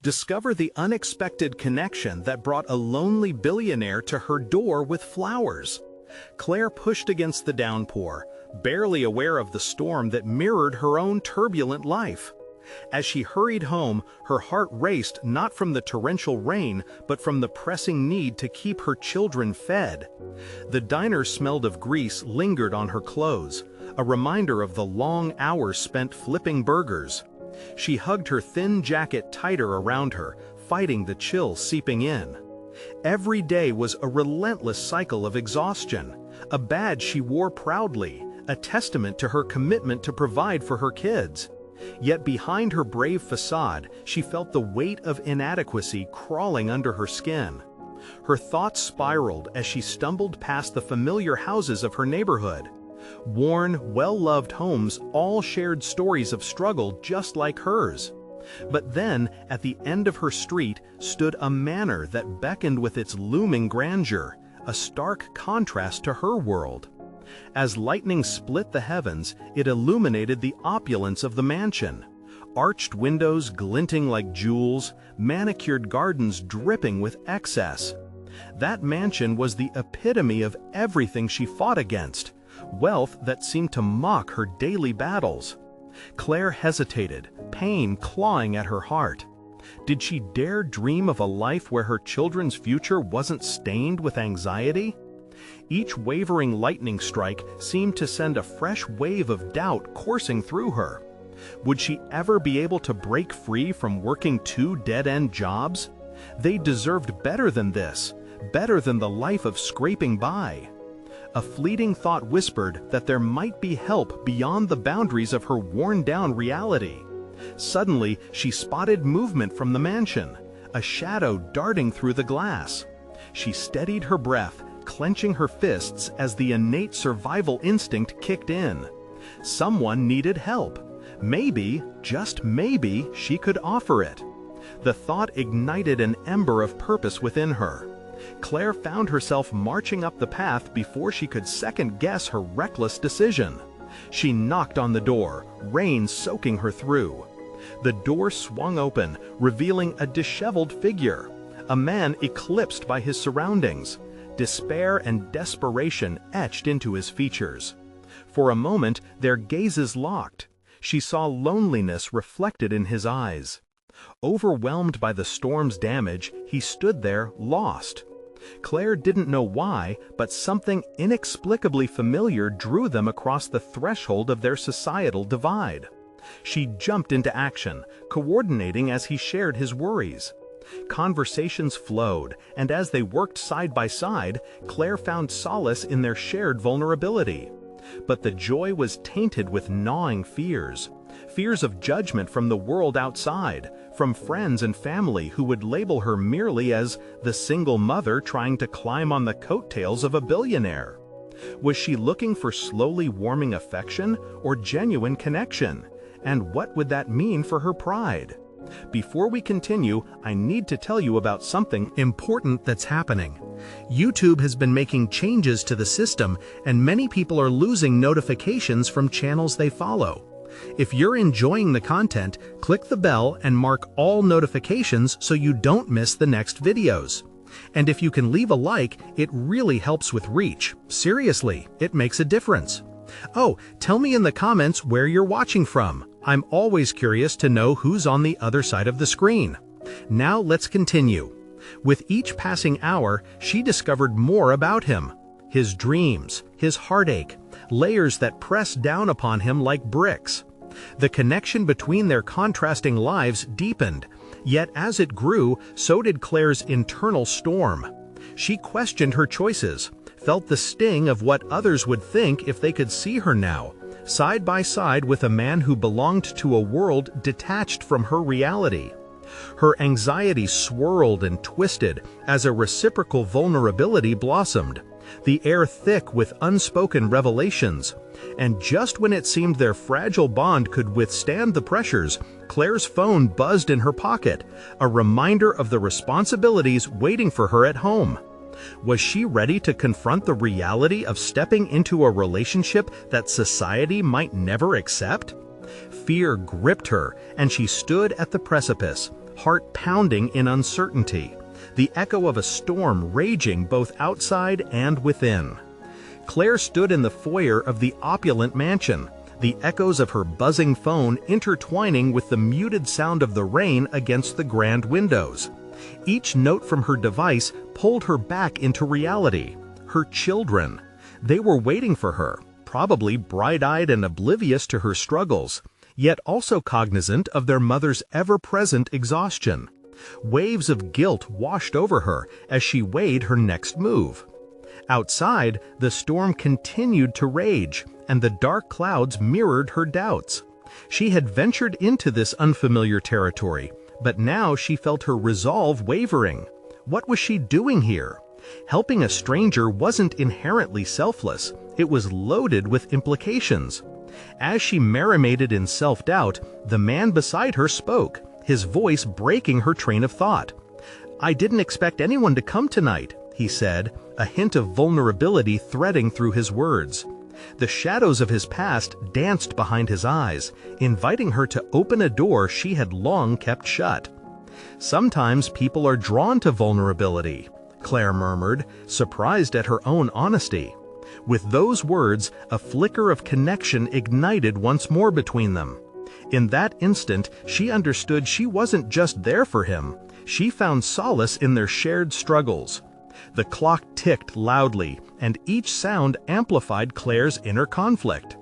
Discover the unexpected connection that brought a lonely billionaire to her door with flowers. Claire pushed against the downpour, barely aware of the storm that mirrored her own turbulent life. As she hurried home, her heart raced not from the torrential rain, but from the pressing need to keep her children fed. The diner smelled of grease lingered on her clothes, a reminder of the long hours spent flipping burgers. She hugged her thin jacket tighter around her, fighting the chill seeping in. Every day was a relentless cycle of exhaustion, a badge she wore proudly, a testament to her commitment to provide for her kids. Yet behind her brave facade, she felt the weight of inadequacy crawling under her skin. Her thoughts spiraled as she stumbled past the familiar houses of her neighborhood. Worn, well-loved homes all shared stories of struggle just like hers. But then, at the end of her street, stood a manor that beckoned with its looming grandeur, a stark contrast to her world. As lightning split the heavens, it illuminated the opulence of the mansion. Arched windows glinting like jewels, manicured gardens dripping with excess. That mansion was the epitome of everything she fought against, wealth that seemed to mock her daily battles. Claire hesitated, pain clawing at her heart. Did she dare dream of a life where her children's future wasn't stained with anxiety? Each wavering lightning strike seemed to send a fresh wave of doubt coursing through her. Would she ever be able to break free from working two dead-end jobs? They deserved better than this, better than the life of scraping by. A fleeting thought whispered that there might be help beyond the boundaries of her worn-down reality. Suddenly, she spotted movement from the mansion, a shadow darting through the glass. She steadied her breath, clenching her fists as the innate survival instinct kicked in. Someone needed help. Maybe, just maybe, she could offer it. The thought ignited an ember of purpose within her. Claire found herself marching up the path before she could second-guess her reckless decision. She knocked on the door, rain soaking her through. The door swung open, revealing a disheveled figure, a man eclipsed by his surroundings. Despair and desperation etched into his features. For a moment, their gazes locked. She saw loneliness reflected in his eyes. Overwhelmed by the storm's damage, he stood there, lost. Claire didn't know why, but something inexplicably familiar drew them across the threshold of their societal divide. She jumped into action, coordinating as he shared his worries. Conversations flowed, and as they worked side by side, Claire found solace in their shared vulnerability. But the joy was tainted with gnawing fears. Fears of judgment from the world outside, from friends and family who would label her merely as the single mother trying to climb on the coattails of a billionaire. Was she looking for slowly warming affection or genuine connection? And what would that mean for her pride? Before we continue, I need to tell you about something important that's happening. YouTube has been making changes to the system, and many people are losing notifications from channels they follow. If you're enjoying the content, click the bell and mark all notifications so you don't miss the next videos. And if you can leave a like, it really helps with reach. Seriously, it makes a difference. Oh, tell me in the comments where you're watching from. I'm always curious to know who's on the other side of the screen. Now let's continue. With each passing hour, she discovered more about him. His dreams, his heartache, layers that pressed down upon him like bricks. The connection between their contrasting lives deepened, yet as it grew, so did Claire's internal storm. She questioned her choices, felt the sting of what others would think if they could see her now, side by side with a man who belonged to a world detached from her reality. Her anxiety swirled and twisted as a reciprocal vulnerability blossomed, the air thick with unspoken revelations. And just when it seemed their fragile bond could withstand the pressures, Claire's phone buzzed in her pocket, a reminder of the responsibilities waiting for her at home. Was she ready to confront the reality of stepping into a relationship that society might never accept? Fear gripped her, and she stood at the precipice, heart pounding in uncertainty, the echo of a storm raging both outside and within. Claire stood in the foyer of the opulent mansion, the echoes of her buzzing phone intertwining with the muted sound of the rain against the grand windows. Each note from her device pulled her back into reality. Her children. They were waiting for her, probably bright-eyed and oblivious to her struggles, yet also cognizant of their mother's ever-present exhaustion. Waves of guilt washed over her as she weighed her next move. Outside, the storm continued to rage, and the dark clouds mirrored her doubts. She had ventured into this unfamiliar territory, but now she felt her resolve wavering. What was she doing here? Helping a stranger wasn't inherently selfless, it was loaded with implications. As she marinated in self-doubt, the man beside her spoke, his voice breaking her train of thought. "I didn't expect anyone to come tonight," he said, a hint of vulnerability threading through his words. The shadows of his past danced behind his eyes, inviting her to open a door she had long kept shut. "Sometimes people are drawn to vulnerability," Claire murmured, surprised at her own honesty. With those words, a flicker of connection ignited once more between them. In that instant, she understood she wasn't just there for him. She found solace in their shared struggles. The clock ticked loudly, and each sound amplified Claire's inner conflict.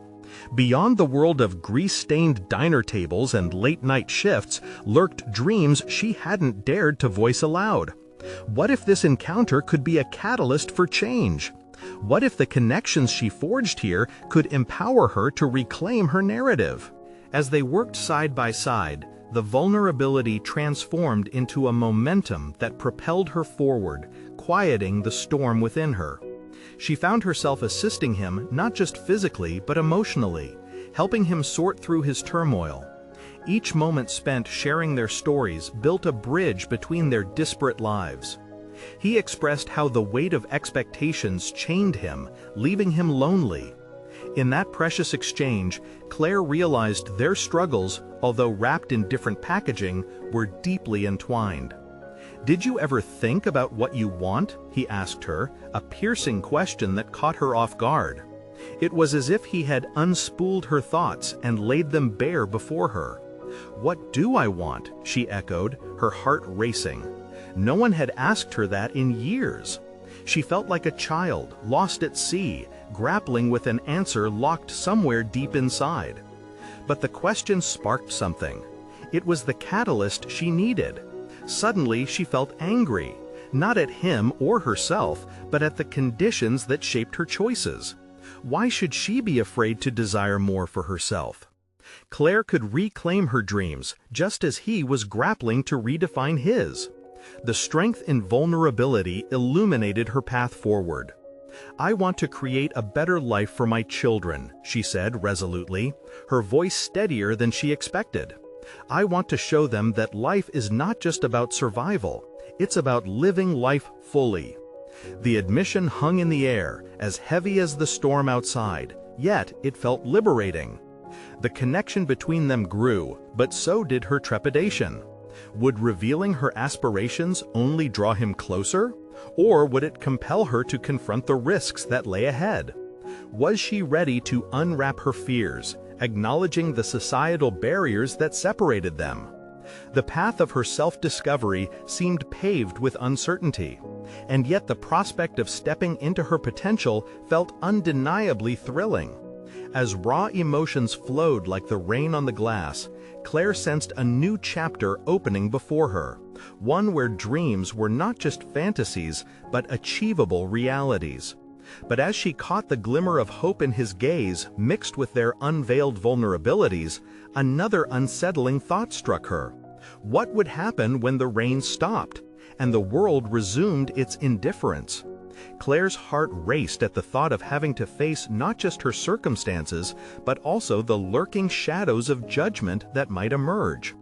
Beyond the world of grease-stained diner tables and late-night shifts lurked dreams she hadn't dared to voice aloud. What if this encounter could be a catalyst for change? What if the connections she forged here could empower her to reclaim her narrative? As they worked side by side, the vulnerability transformed into a momentum that propelled her forward, quieting the storm within her. She found herself assisting him not just physically but emotionally, helping him sort through his turmoil. Each moment spent sharing their stories built a bridge between their disparate lives. He expressed how the weight of expectations chained him, leaving him lonely. In that precious exchange, Claire realized their struggles, although wrapped in different packaging, were deeply entwined. "Did you ever think about what you want?" he asked her, a piercing question that caught her off guard. It was as if he had unspooled her thoughts and laid them bare before her. "What do I want?" she echoed, her heart racing. No one had asked her that in years. She felt like a child, lost at sea, grappling with an answer locked somewhere deep inside. But the question sparked something. It was the catalyst she needed. Suddenly she felt angry, not at him or herself, but at the conditions that shaped her choices. Why should she be afraid to desire more for herself? Claire could reclaim her dreams, just as he was grappling to redefine his. The strength in vulnerability illuminated her path forward. "I want to create a better life for my children," she said resolutely, her voice steadier than she expected. "I want to show them that life is not just about survival, it's about living life fully." The admission hung in the air, as heavy as the storm outside, yet it felt liberating. The connection between them grew, but so did her trepidation. Would revealing her aspirations only draw him closer? Or would it compel her to confront the risks that lay ahead? Was she ready to unwrap her fears, acknowledging the societal barriers that separated them? The path of her self-discovery seemed paved with uncertainty, and yet the prospect of stepping into her potential felt undeniably thrilling. As raw emotions flowed like the rain on the glass, Claire sensed a new chapter opening before her, one where dreams were not just fantasies, but achievable realities. But as she caught the glimmer of hope in his gaze mixed with their unveiled vulnerabilities, another unsettling thought struck her. What would happen when the rain stopped, and the world resumed its indifference? Claire's heart raced at the thought of having to face not just her circumstances, but also the lurking shadows of judgment that might emerge.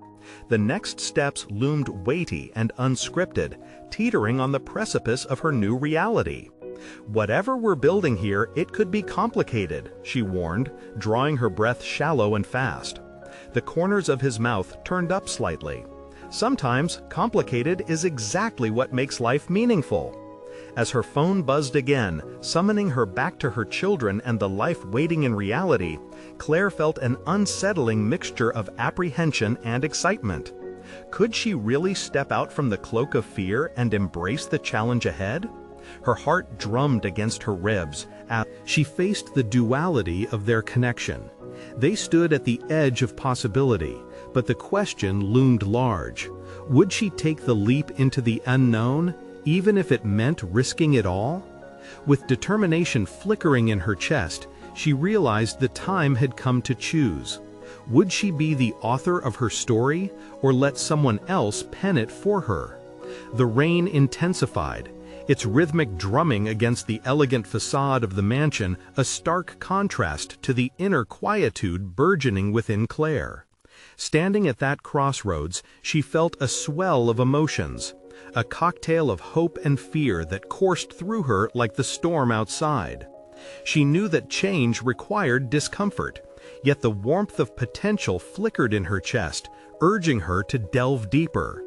The next steps loomed weighty and unscripted, teetering on the precipice of her new reality. "Whatever we're building here, it could be complicated," she warned, drawing her breath shallow and fast. The corners of his mouth turned up slightly. Sometimes complicated is exactly what makes life meaningful. As her phone buzzed again, summoning her back to her children and the life waiting in reality, Claire felt an unsettling mixture of apprehension and excitement. Could she really step out from the cloak of fear and embrace the challenge ahead? Her heart drummed against her ribs as she faced the duality of their connection. They stood at the edge of possibility, but the question loomed large. Would she take the leap into the unknown, even if it meant risking it all? With determination flickering in her chest, she realized the time had come to choose. Would she be the author of her story, or let someone else pen it for her? The rain intensified, its rhythmic drumming against the elegant facade of the mansion a stark contrast to the inner quietude burgeoning within Claire. Standing at that crossroads, she felt a swell of emotions, a cocktail of hope and fear that coursed through her like the storm outside. She knew that change required discomfort, yet the warmth of potential flickered in her chest, urging her to delve deeper.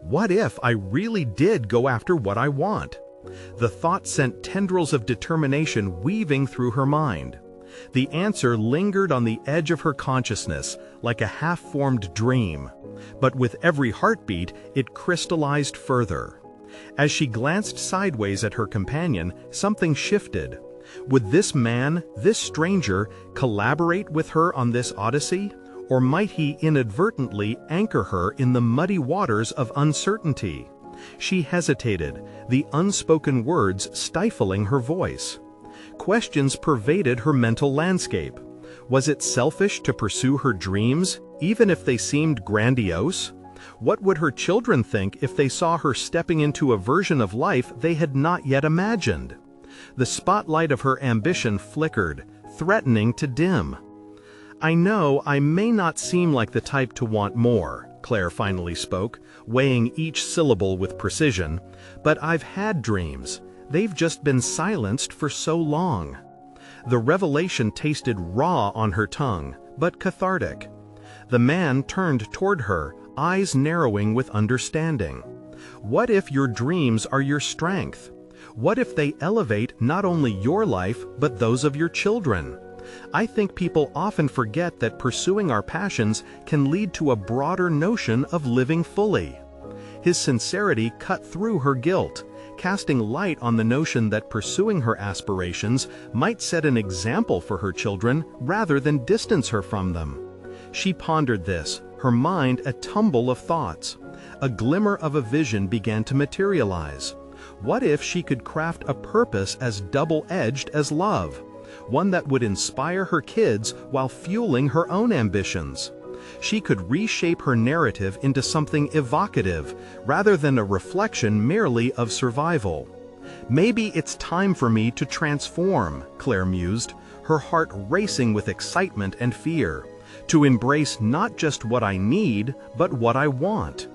What if I really did go after what I want? The thought sent tendrils of determination weaving through her mind. The answer lingered on the edge of her consciousness, like a half-formed dream. But with every heartbeat, it crystallized further. As she glanced sideways at her companion, something shifted. Would this man, this stranger, collaborate with her on this odyssey? Or might he inadvertently anchor her in the muddy waters of uncertainty? She hesitated, the unspoken words stifling her voice. Questions pervaded her mental landscape. Was it selfish to pursue her dreams, even if they seemed grandiose? What would her children think if they saw her stepping into a version of life they had not yet imagined? The spotlight of her ambition flickered, threatening to dim. I know I may not seem like the type to want more, Claire finally spoke, weighing each syllable with precision, but I've had dreams. They've just been silenced for so long. The revelation tasted raw on her tongue, but cathartic. The man turned toward her, eyes narrowing with understanding. What if your dreams are your strength? What if they elevate not only your life, but those of your children? I think people often forget that pursuing our passions can lead to a broader notion of living fully. His sincerity cut through her guilt, casting light on the notion that pursuing her aspirations might set an example for her children rather than distance her from them. She pondered this, her mind a tumble of thoughts. A glimmer of a vision began to materialize. What if she could craft a purpose as double-edged as love? One that would inspire her kids while fueling her own ambitions. She could reshape her narrative into something evocative, rather than a reflection merely of survival. Maybe it's time for me to transform, Claire mused, her heart racing with excitement and fear, to embrace not just what I need, but what I want.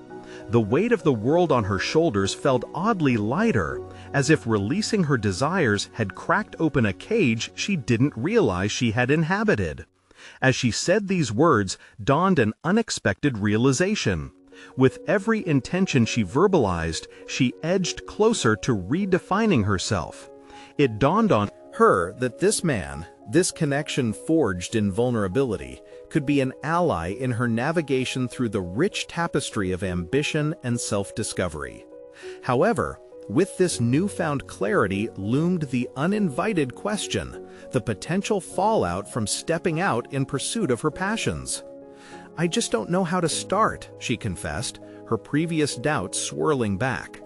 The weight of the world on her shoulders felt oddly lighter, as if releasing her desires had cracked open a cage she didn't realize she had inhabited. As she said these words, dawned an unexpected realization. With every intention she verbalized, she edged closer to redefining herself. It dawned on her that this man, this connection forged in vulnerability, could be an ally in her navigation through the rich tapestry of ambition and self-discovery. However, with this newfound clarity loomed the uninvited question, the potential fallout from stepping out in pursuit of her passions. I just don't know how to start, she confessed, her previous doubts swirling back.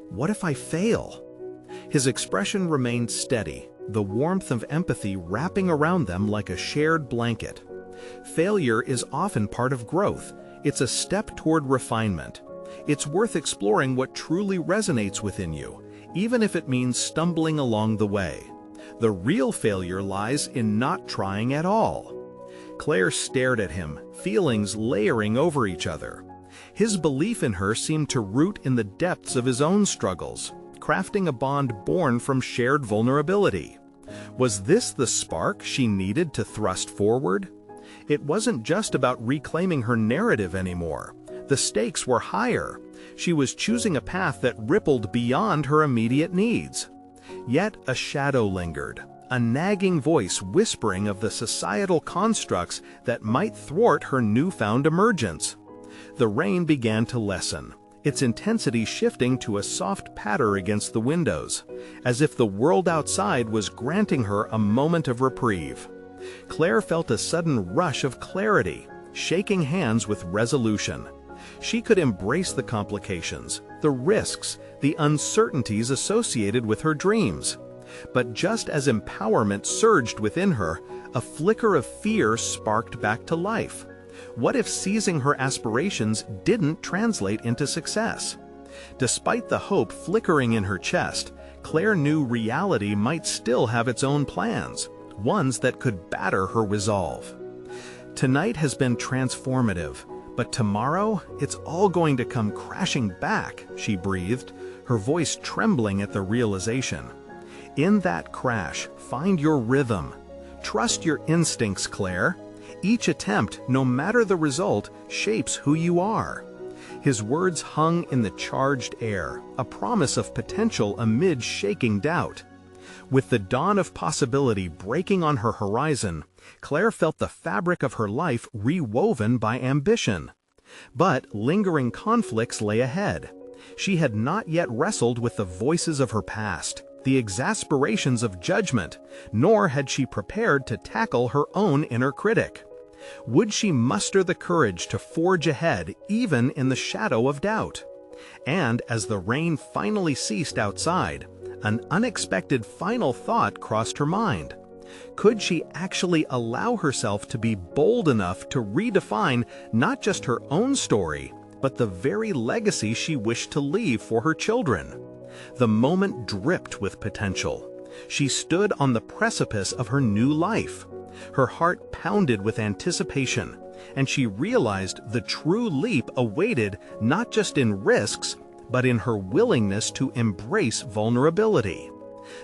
What if I fail? His expression remained steady, the warmth of empathy wrapping around them like a shared blanket. Failure is often part of growth. It's a step toward refinement. It's worth exploring what truly resonates within you, even if it means stumbling along the way. The real failure lies in not trying at all. Claire stared at him, feelings layering over each other. His belief in her seemed to root in the depths of his own struggles, crafting a bond born from shared vulnerability. Was this the spark she needed to thrust forward? It wasn't just about reclaiming her narrative anymore. The stakes were higher. She was choosing a path that rippled beyond her immediate needs. Yet a shadow lingered, a nagging voice whispering of the societal constructs that might thwart her newfound emergence. The rain began to lessen, its intensity shifting to a soft patter against the windows, as if the world outside was granting her a moment of reprieve. Claire felt a sudden rush of clarity, shaking hands with resolution. She could embrace the complications, the risks, the uncertainties associated with her dreams. But just as empowerment surged within her, a flicker of fear sparked back to life. What if seizing her aspirations didn't translate into success? Despite the hope flickering in her chest, Claire knew reality might still have its own plans, ones that could batter her resolve. Tonight has been transformative, but tomorrow it's all going to come crashing back, she breathed, her voice trembling at the realization. In that crash, find your rhythm. Trust your instincts, Claire. Each attempt, no matter the result, shapes who you are. His words hung in the charged air, a promise of potential amid shaking doubt. With the dawn of possibility breaking on her horizon, Claire felt the fabric of her life rewoven by ambition. But lingering conflicts lay ahead. She had not yet wrestled with the voices of her past, the exasperations of judgment, nor had she prepared to tackle her own inner critic. Would she muster the courage to forge ahead even in the shadow of doubt? And as the rain finally ceased outside, an unexpected final thought crossed her mind. Could she actually allow herself to be bold enough to redefine not just her own story, but the very legacy she wished to leave for her children? The moment dripped with potential. She stood on the precipice of her new life. Her heart pounded with anticipation, and she realized the true leap awaited not just in risks, but in her willingness to embrace vulnerability.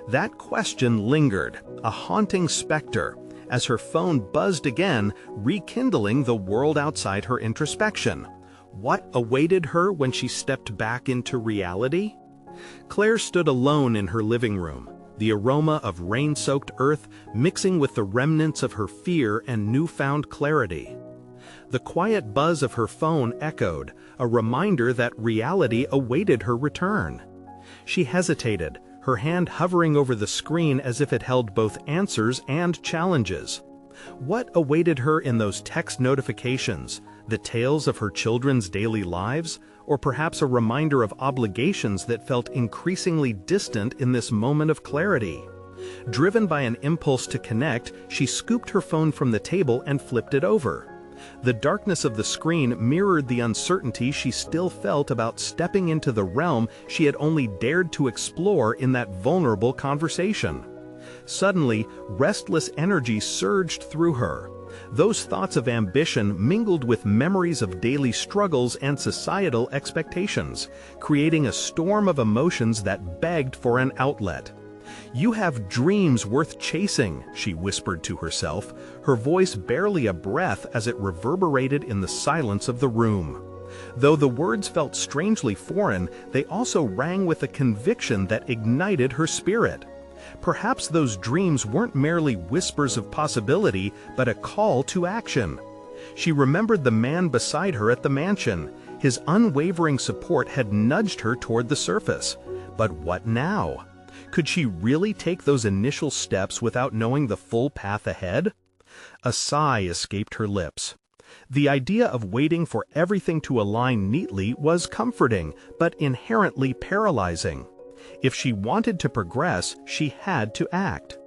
That question lingered, a haunting specter, as her phone buzzed again, rekindling the world outside her introspection. What awaited her when she stepped back into reality? Claire stood alone in her living room, the aroma of rain-soaked earth mixing with the remnants of her fear and newfound clarity. The quiet buzz of her phone echoed, a reminder that reality awaited her return. She hesitated, her hand hovering over the screen as if it held both answers and challenges. What awaited her in those text notifications? The tales of her children's daily lives? Or perhaps a reminder of obligations that felt increasingly distant in this moment of clarity? Driven by an impulse to connect, she scooped her phone from the table and flipped it over. The darkness of the screen mirrored the uncertainty she still felt about stepping into the realm she had only dared to explore in that vulnerable conversation. Suddenly, restless energy surged through her. Those thoughts of ambition mingled with memories of daily struggles and societal expectations, creating a storm of emotions that begged for an outlet. "You have dreams worth chasing," she whispered to herself, her voice barely a breath as it reverberated in the silence of the room. Though the words felt strangely foreign, they also rang with a conviction that ignited her spirit. Perhaps those dreams weren't merely whispers of possibility, but a call to action. She remembered the man beside her at the mansion. His unwavering support had nudged her toward the surface. But what now? Could she really take those initial steps without knowing the full path ahead? A sigh escaped her lips. The idea of waiting for everything to align neatly was comforting, but inherently paralyzing. If she wanted to progress, she had to act.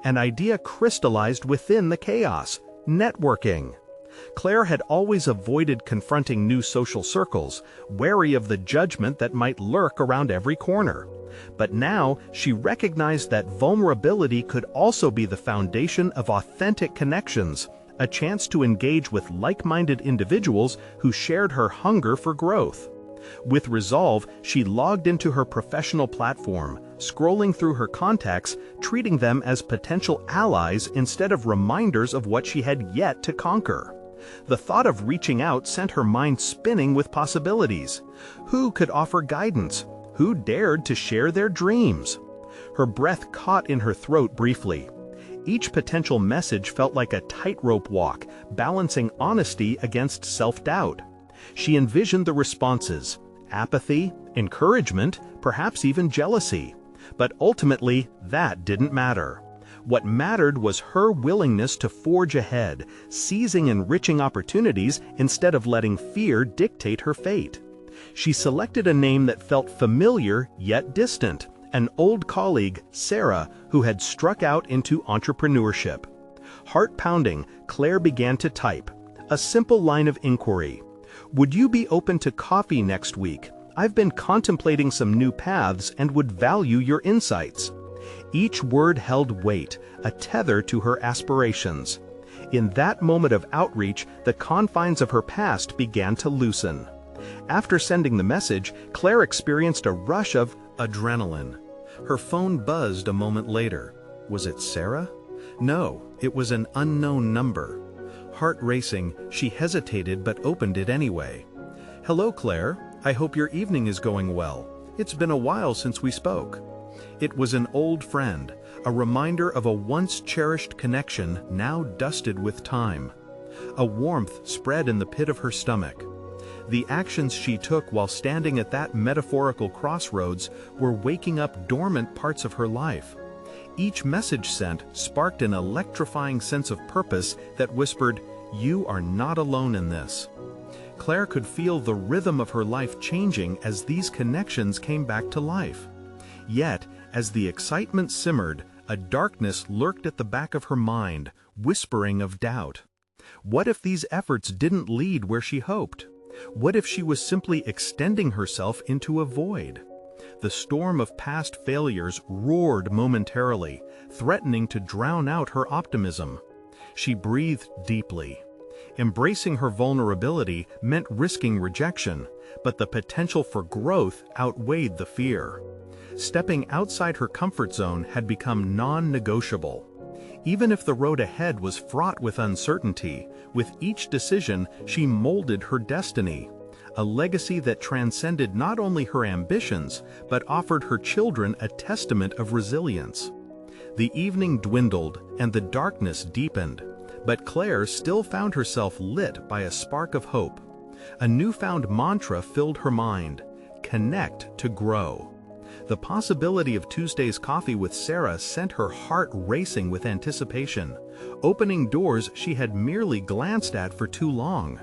An idea crystallized within the chaos: networking. Claire had always avoided confronting new social circles, wary of the judgment that might lurk around every corner. But now she recognized that vulnerability could also be the foundation of authentic connections, a chance to engage with like-minded individuals who shared her hunger for growth. With resolve, she logged into her professional platform, scrolling through her contacts, treating them as potential allies instead of reminders of what she had yet to conquer. The thought of reaching out sent her mind spinning with possibilities. Who could offer guidance? Who dared to share their dreams? Her breath caught in her throat briefly. Each potential message felt like a tightrope walk, balancing honesty against self-doubt. She envisioned the responses: apathy, encouragement, perhaps even jealousy. But ultimately, that didn't matter. What mattered was her willingness to forge ahead, seizing enriching opportunities instead of letting fear dictate her fate. She selected a name that felt familiar yet distant, an old colleague, Sarah, who had struck out into entrepreneurship. Heart-pounding, Claire began to type a simple line of inquiry. "Would you be open to coffee next week? I've been contemplating some new paths and would value your insights." Each word held weight, a tether to her aspirations. In that moment of outreach, the confines of her past began to loosen. After sending the message, Claire experienced a rush of adrenaline. Her phone buzzed a moment later. Was it Sarah? No, it was an unknown number. Heart racing, she hesitated but opened it anyway. "Hello, Claire. I hope your evening is going well. It's been a while since we spoke." It was an old friend, a reminder of a once-cherished connection now dusted with time. A warmth spread in the pit of her stomach. The actions she took while standing at that metaphorical crossroads were waking up dormant parts of her life. Each message sent sparked an electrifying sense of purpose that whispered, "You are not alone in this." Claire could feel the rhythm of her life changing as these connections came back to life. Yet, as the excitement simmered, a darkness lurked at the back of her mind, whispering of doubt. What if these efforts didn't lead where she hoped? What if she was simply extending herself into a void? The storm of past failures roared momentarily, threatening to drown out her optimism. She breathed deeply. Embracing her vulnerability meant risking rejection, but the potential for growth outweighed the fear. Stepping outside her comfort zone had become non-negotiable. Even if the road ahead was fraught with uncertainty, with each decision she molded her destiny, a legacy that transcended not only her ambitions, but offered her children a testament of resilience. The evening dwindled and the darkness deepened, but Claire still found herself lit by a spark of hope. A newfound mantra filled her mind: connect to grow. The possibility of Tuesday's coffee with Sarah sent her heart racing with anticipation, opening doors she had merely glanced at for too long.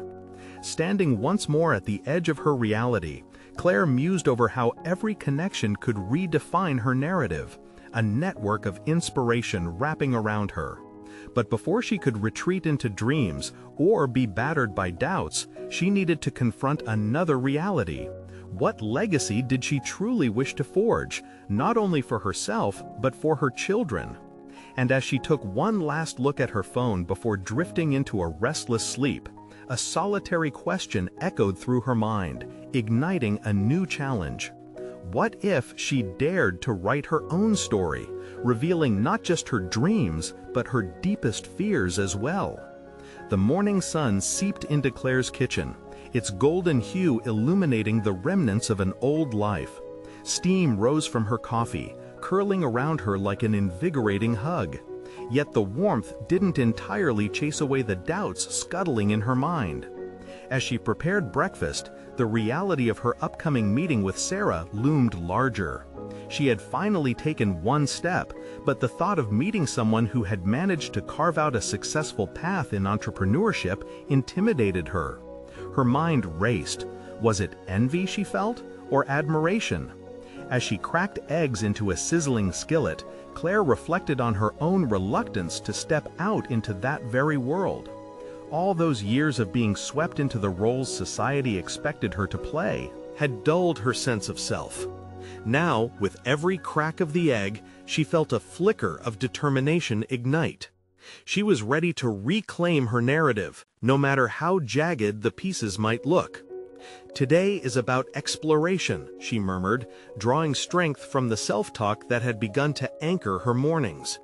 Standing once more at the edge of her reality, Claire mused over how every connection could redefine her narrative, a network of inspiration wrapping around her. But before she could retreat into dreams or be battered by doubts, she needed to confront another reality. What legacy did she truly wish to forge, not only for herself, but for her children? And as she took one last look at her phone before drifting into a restless sleep, a solitary question echoed through her mind, igniting a new challenge. What if she dared to write her own story, revealing not just her dreams, but her deepest fears as well? The morning sun seeped into Claire's kitchen, its golden hue illuminating the remnants of an old life. Steam rose from her coffee, curling around her like an invigorating hug. Yet the warmth didn't entirely chase away the doubts scuttling in her mind. As she prepared breakfast, the reality of her upcoming meeting with Sarah loomed larger. She had finally taken one step, but the thought of meeting someone who had managed to carve out a successful path in entrepreneurship intimidated her. Her mind raced. Was it envy she felt, or admiration? As she cracked eggs into a sizzling skillet, Claire reflected on her own reluctance to step out into that very world. All those years of being swept into the roles society expected her to play had dulled her sense of self. Now, with every crack of the egg, she felt a flicker of determination ignite. She was ready to reclaim her narrative, no matter how jagged the pieces might look. "Today is about exploration," she murmured, drawing strength from the self-talk that had begun to anchor her mornings.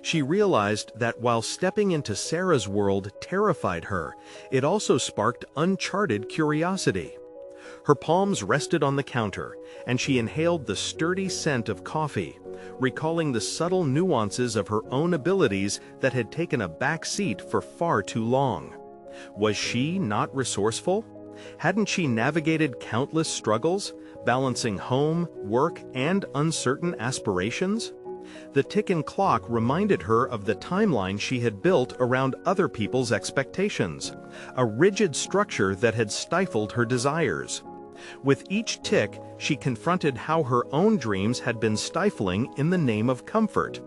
She realized that while stepping into Sarah's world terrified her, it also sparked uncharted curiosity. Her palms rested on the counter, and she inhaled the sturdy scent of coffee, recalling the subtle nuances of her own abilities that had taken a back seat for far too long. Was she not resourceful? Hadn't she navigated countless struggles, balancing home, work, and uncertain aspirations? The ticking clock reminded her of the timeline she had built around other people's expectations, a rigid structure that had stifled her desires. With each tick, she confronted how her own dreams had been stifling in the name of comfort,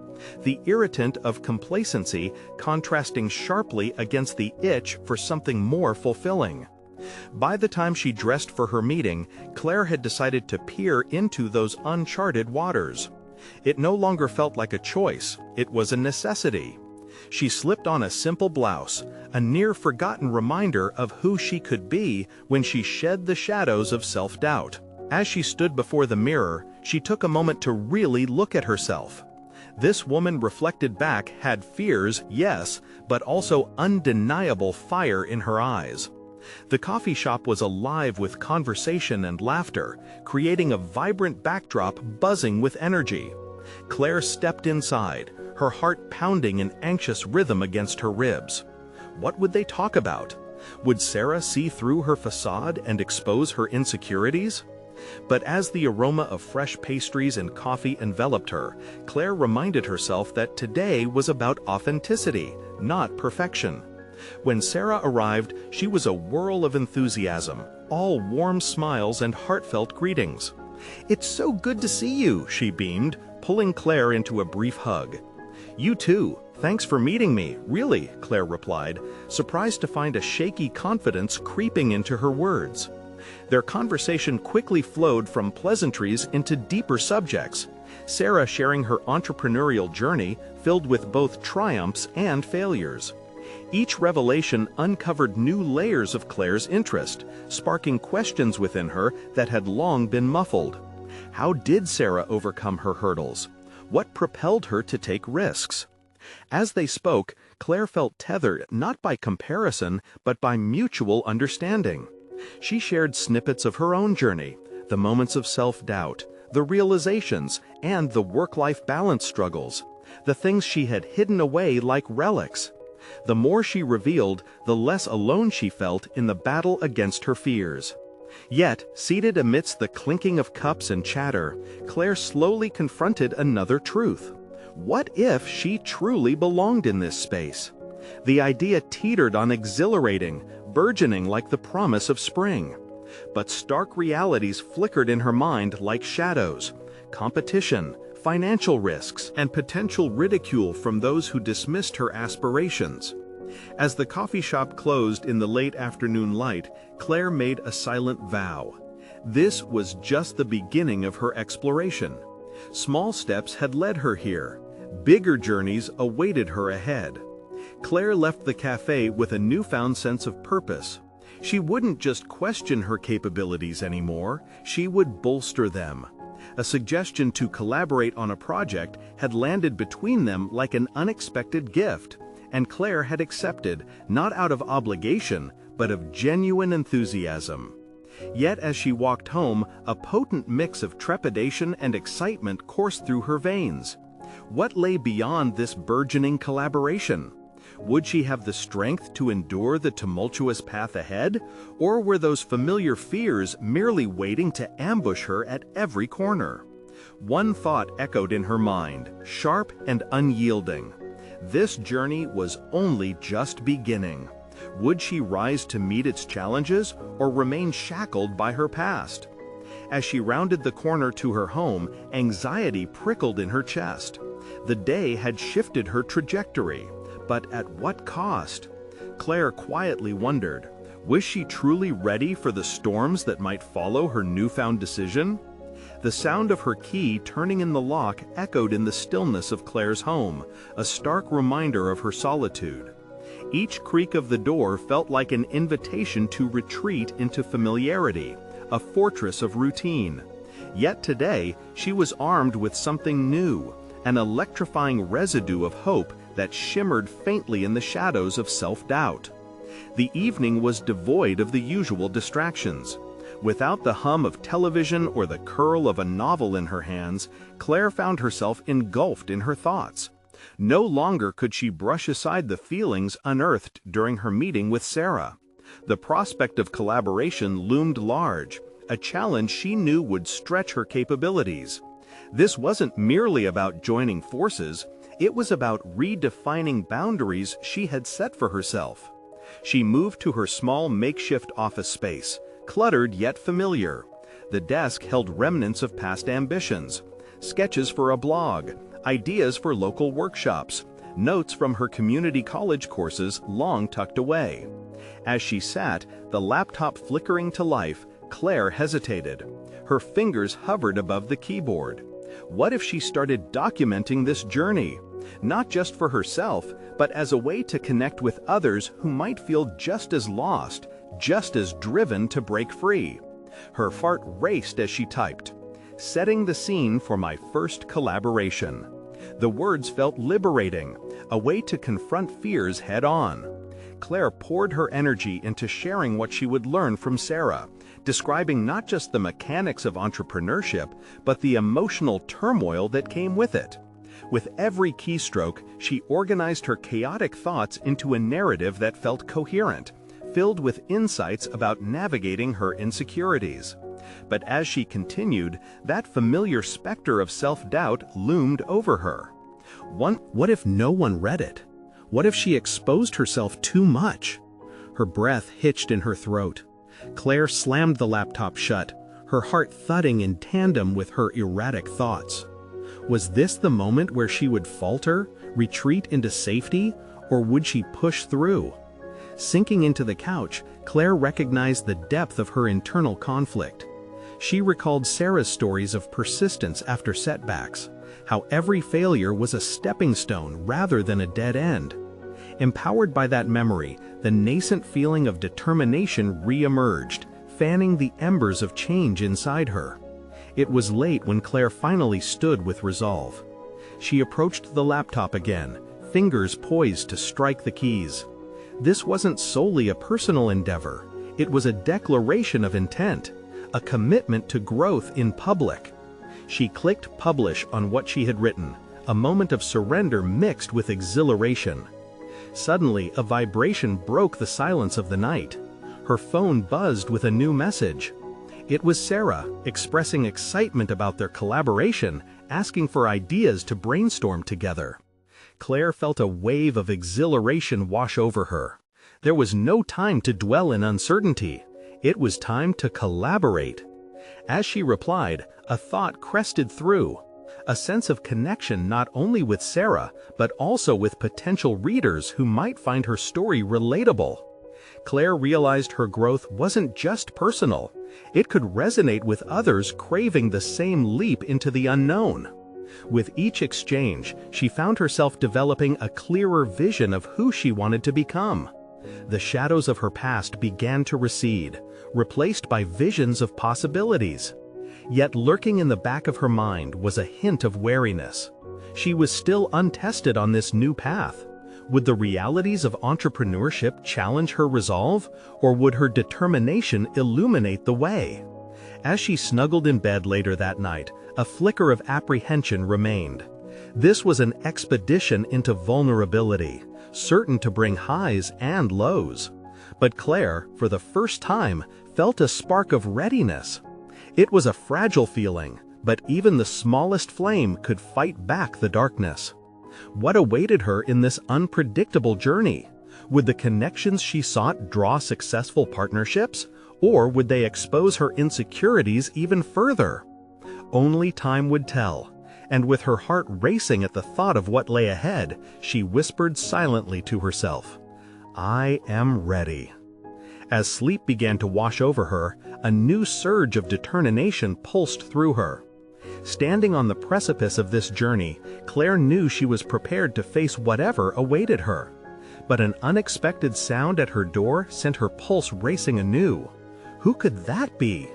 the irritant of complacency contrasting sharply against the itch for something more fulfilling. By the time she dressed for her meeting, Claire had decided to peer into those uncharted waters. It no longer felt like a choice, it was a necessity. She slipped on a simple blouse, a near-forgotten reminder of who she could be when she shed the shadows of self-doubt. As she stood before the mirror, she took a moment to really look at herself. This woman reflected back had fears, yes, but also undeniable fire in her eyes. The coffee shop was alive with conversation and laughter, creating a vibrant backdrop buzzing with energy. Claire stepped inside, her heart pounding in anxious rhythm against her ribs. What would they talk about? Would Sarah see through her facade and expose her insecurities? But as the aroma of fresh pastries and coffee enveloped her, Claire reminded herself that today was about authenticity, not perfection. When Sarah arrived, she was a whirl of enthusiasm, all warm smiles and heartfelt greetings. "It's so good to see you," she beamed, pulling Claire into a brief hug. "You too. Thanks for meeting me, really," Claire replied, surprised to find a shaky confidence creeping into her words. Their conversation quickly flowed from pleasantries into deeper subjects, Sarah sharing her entrepreneurial journey filled with both triumphs and failures. Each revelation uncovered new layers of Claire's interest, sparking questions within her that had long been muffled. How did Sarah overcome her hurdles? What propelled her to take risks? As they spoke, Claire felt tethered not by comparison, but by mutual understanding. She shared snippets of her own journey, the moments of self-doubt, the realizations, and the work-life balance struggles, the things she had hidden away like relics. The more she revealed, the less alone she felt in the battle against her fears. Yet, seated amidst the clinking of cups and chatter, Claire slowly confronted another truth. What if she truly belonged in this space? The idea teetered on exhilarating, burgeoning like the promise of spring. But stark realities flickered in her mind like shadows: competition, financial risks, and potential ridicule from those who dismissed her aspirations. As the coffee shop closed in the late afternoon light, Claire made a silent vow. This was just the beginning of her exploration. Small steps had led her here. Bigger journeys awaited her ahead. Claire left the cafe with a newfound sense of purpose. She wouldn't just question her capabilities anymore, she would bolster them. A suggestion to collaborate on a project had landed between them like an unexpected gift, and Claire had accepted, not out of obligation, but of genuine enthusiasm. Yet as she walked home, a potent mix of trepidation and excitement coursed through her veins. What lay beyond this burgeoning collaboration? Would she have the strength to endure the tumultuous path ahead, or were those familiar fears merely waiting to ambush her at every corner? One thought echoed in her mind, sharp and unyielding. This journey was only just beginning. Would she rise to meet its challenges, or remain shackled by her past? As she rounded the corner to her home, anxiety prickled in her chest. The day had shifted her trajectory. But at what cost? Claire quietly wondered, was she truly ready for the storms that might follow her newfound decision? The sound of her key turning in the lock echoed in the stillness of Claire's home, a stark reminder of her solitude. Each creak of the door felt like an invitation to retreat into familiarity, a fortress of routine. Yet today, she was armed with something new, an electrifying residue of hope that shimmered faintly in the shadows of self-doubt. The evening was devoid of the usual distractions. Without the hum of television or the curl of a novel in her hands, Claire found herself engulfed in her thoughts. No longer could she brush aside the feelings unearthed during her meeting with Sarah. The prospect of collaboration loomed large, a challenge she knew would stretch her capabilities. This wasn't merely about joining forces, it was about redefining boundaries she had set for herself. She moved to her small makeshift office space, cluttered yet familiar. The desk held remnants of past ambitions, sketches for a blog, ideas for local workshops, notes from her community college courses long tucked away. As she sat, the laptop flickering to life, Claire hesitated. Her fingers hovered above the keyboard. What if she started documenting this journey? Not just for herself, but as a way to connect with others who might feel just as lost, just as driven to break free. Her heart raced as she typed, "Setting the scene for my first collaboration." The words felt liberating, a way to confront fears head-on. Claire poured her energy into sharing what she would learn from Sarah, describing not just the mechanics of entrepreneurship, but the emotional turmoil that came with it. With every keystroke, she organized her chaotic thoughts into a narrative that felt coherent, filled with insights about navigating her insecurities. But as she continued, that familiar specter of self-doubt loomed over her. What if no one read it? What if she exposed herself too much? Her breath hitched in her throat. Claire slammed the laptop shut, her heart thudding in tandem with her erratic thoughts. Was this the moment where she would falter, retreat into safety, or would she push through? Sinking into the couch, Claire recognized the depth of her internal conflict. She recalled Sarah's stories of persistence after setbacks, how every failure was a stepping stone rather than a dead end. Empowered by that memory, the nascent feeling of determination re-emerged, fanning the embers of change inside her. It was late when Claire finally stood with resolve. She approached the laptop again, fingers poised to strike the keys. This wasn't solely a personal endeavor, it was a declaration of intent, a commitment to growth in public. She clicked publish on what she had written, a moment of surrender mixed with exhilaration. Suddenly, a vibration broke the silence of the night. Her phone buzzed with a new message. It was Sarah, expressing excitement about their collaboration, asking for ideas to brainstorm together. Claire felt a wave of exhilaration wash over her. There was no time to dwell in uncertainty. It was time to collaborate. As she replied, a thought crested through. A sense of connection not only with Sarah, but also with potential readers who might find her story relatable. Claire realized her growth wasn't just personal. It could resonate with others craving the same leap into the unknown. With each exchange, she found herself developing a clearer vision of who she wanted to become. The shadows of her past began to recede, replaced by visions of possibilities. Yet lurking in the back of her mind was a hint of wariness. She was still untested on this new path. Would the realities of entrepreneurship challenge her resolve, or would her determination illuminate the way? As she snuggled in bed later that night, a flicker of apprehension remained. This was an expedition into vulnerability, certain to bring highs and lows. But Claire, for the first time, felt a spark of readiness. It was a fragile feeling, but even the smallest flame could fight back the darkness. What awaited her in this unpredictable journey? Would the connections she sought draw successful partnerships, or would they expose her insecurities even further? Only time would tell, and with her heart racing at the thought of what lay ahead, she whispered silently to herself, "I am ready." As sleep began to wash over her, a new surge of determination pulsed through her. Standing on the precipice of this journey, Claire knew she was prepared to face whatever awaited her. But an unexpected sound at her door sent her pulse racing anew. Who could that be?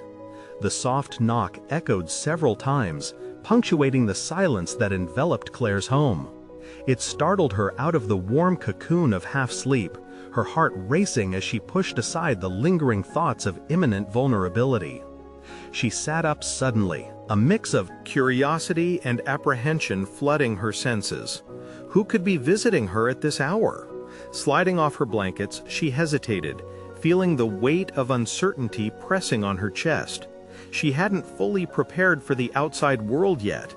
The soft knock echoed several times, punctuating the silence that enveloped Claire's home. It startled her out of the warm cocoon of half-sleep, her heart racing as she pushed aside the lingering thoughts of imminent vulnerability. She sat up suddenly, a mix of curiosity and apprehension flooding her senses. Who could be visiting her at this hour? Sliding off her blankets, she hesitated, feeling the weight of uncertainty pressing on her chest. She hadn't fully prepared for the outside world yet.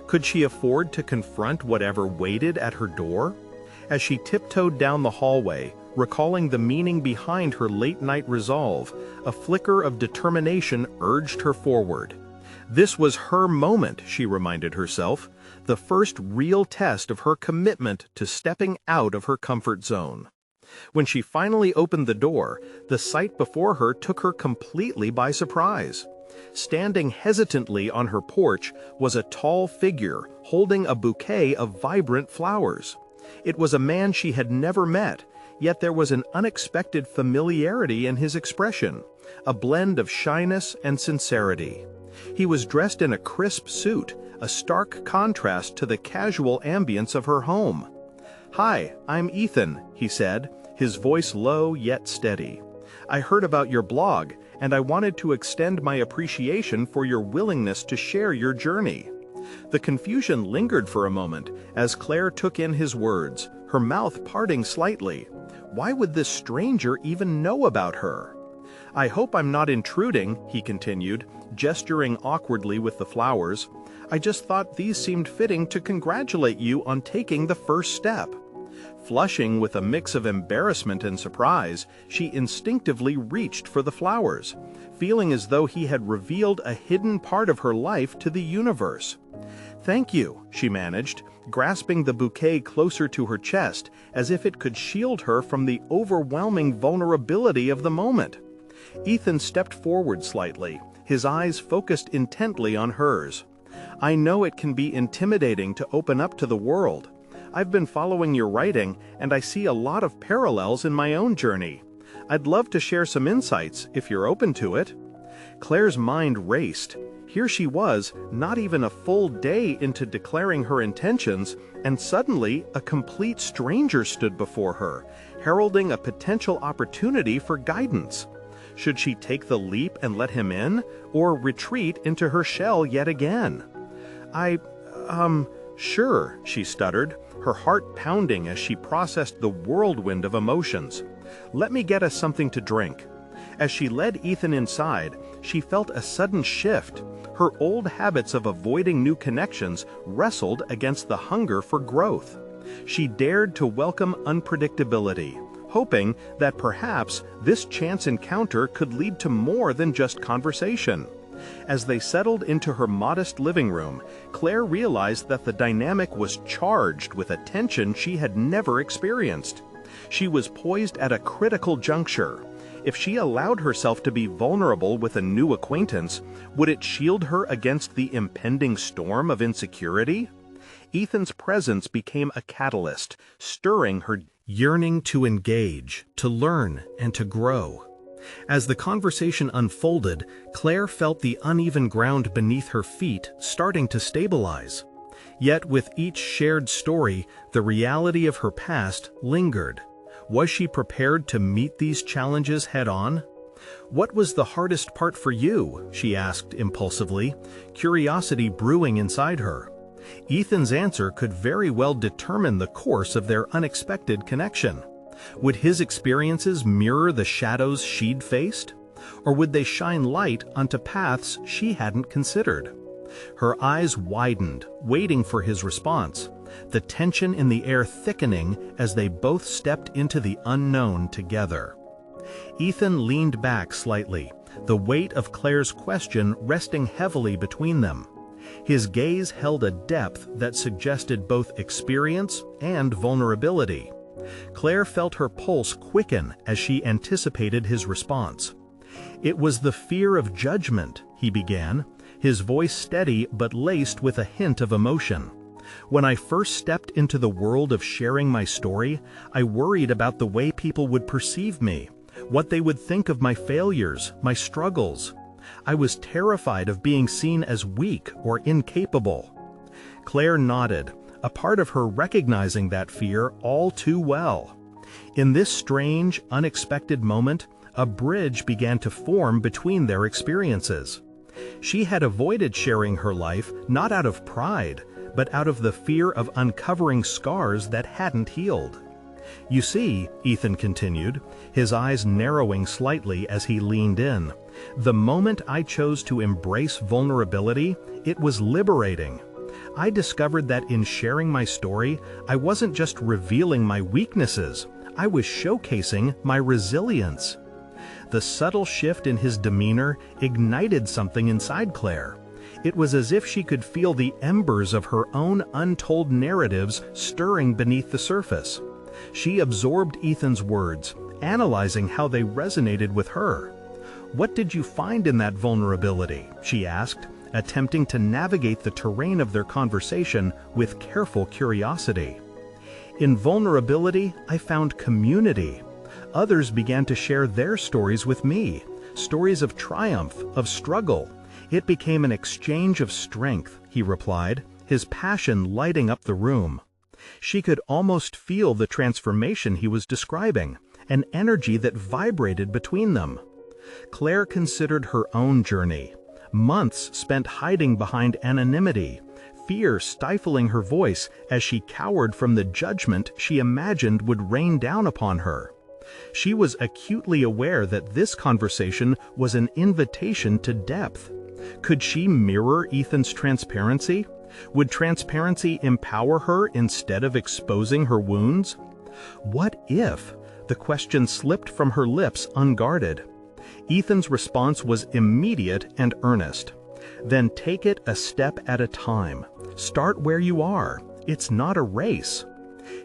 Could she afford to confront whatever waited at her door? As she tiptoed down the hallway, recalling the meaning behind her late-night resolve, a flicker of determination urged her forward. This was her moment, she reminded herself, the first real test of her commitment to stepping out of her comfort zone. When she finally opened the door, the sight before her took her completely by surprise. Standing hesitantly on her porch was a tall figure holding a bouquet of vibrant flowers. It was a man she had never met, yet there was an unexpected familiarity in his expression, a blend of shyness and sincerity. He was dressed in a crisp suit, a stark contrast to the casual ambience of her home. "Hi, I'm Ethan," he said, his voice low yet steady. "I heard about your blog, and I wanted to extend my appreciation for your willingness to share your journey." The confusion lingered for a moment as Claire took in his words, her mouth parting slightly. Why would this stranger even know about her? "I hope I'm not intruding," he continued, gesturing awkwardly with the flowers. "I just thought these seemed fitting to congratulate you on taking the first step." Flushing with a mix of embarrassment and surprise, she instinctively reached for the flowers, feeling as though he had revealed a hidden part of her life to the universe. "Thank you," she managed, grasping the bouquet closer to her chest as if it could shield her from the overwhelming vulnerability of the moment. Ethan stepped forward slightly, his eyes focused intently on hers. "I know it can be intimidating to open up to the world. I've been following your writing, and I see a lot of parallels in my own journey. I'd love to share some insights, if you're open to it." Claire's mind raced. Here she was, not even a full day into declaring her intentions, and suddenly a complete stranger stood before her, heralding a potential opportunity for guidance. Should she take the leap and let him in, or retreat into her shell yet again? Sure," she stuttered, her heart pounding as she processed the whirlwind of emotions. "Let me get us something to drink." As she led Ethan inside, she felt a sudden shift. Her old habits of avoiding new connections wrestled against the hunger for growth. She dared to welcome unpredictability, hoping that perhaps this chance encounter could lead to more than just conversation. As they settled into her modest living room, Claire realized that the dynamic was charged with a tension she had never experienced. She was poised at a critical juncture. If she allowed herself to be vulnerable with a new acquaintance, would it shield her against the impending storm of insecurity? Ethan's presence became a catalyst, stirring her yearning to engage, to learn, and to grow. As the conversation unfolded, Claire felt the uneven ground beneath her feet starting to stabilize. Yet with each shared story, the reality of her past lingered. Was she prepared to meet these challenges head-on? "What was the hardest part for you?" she asked impulsively, curiosity brewing inside her. Ethan's answer could very well determine the course of their unexpected connection. Would his experiences mirror the shadows she'd faced? Or would they shine light onto paths she hadn't considered? Her eyes widened, waiting for his response, the tension in the air thickening as they both stepped into the unknown together. Ethan leaned back slightly, the weight of Claire's question resting heavily between them. His gaze held a depth that suggested both experience and vulnerability. Claire felt her pulse quicken as she anticipated his response. "It was the fear of judgment," he began, his voice steady but laced with a hint of emotion. "When I first stepped into the world of sharing my story, I worried about the way people would perceive me, what they would think of my failures, my struggles. I was terrified of being seen as weak or incapable. Claire nodded, a part of her recognizing that fear all too well. In this strange, unexpected moment, a bridge began to form between their experiences. She had avoided sharing her life not out of pride, but out of the fear of uncovering scars that hadn't healed. You see, Ethan continued, his eyes narrowing slightly as he leaned in, the moment I chose to embrace vulnerability, it was liberating. I discovered that in sharing my story, I wasn't just revealing my weaknesses, I was showcasing my resilience. The subtle shift in his demeanor ignited something inside Claire. It was as if she could feel the embers of her own untold narratives stirring beneath the surface. She absorbed Ethan's words, analyzing how they resonated with her. "What did you find in that vulnerability?" she asked, attempting to navigate the terrain of their conversation with careful curiosity. "In vulnerability, I found community. Others began to share their stories with me, stories of triumph, of struggle. It became an exchange of strength," he replied, his passion lighting up the room. She could almost feel the transformation he was describing, an energy that vibrated between them. Claire considered her own journey. Months spent hiding behind anonymity, fear stifling her voice as she cowered from the judgment she imagined would rain down upon her. She was acutely aware that this conversation was an invitation to depth. Could she mirror Ethan's transparency? Would transparency empower her instead of exposing her wounds? What if? The question slipped from her lips unguarded. Ethan's response was immediate and earnest. "Then take it a step at a time. Start where you are. It's not a race."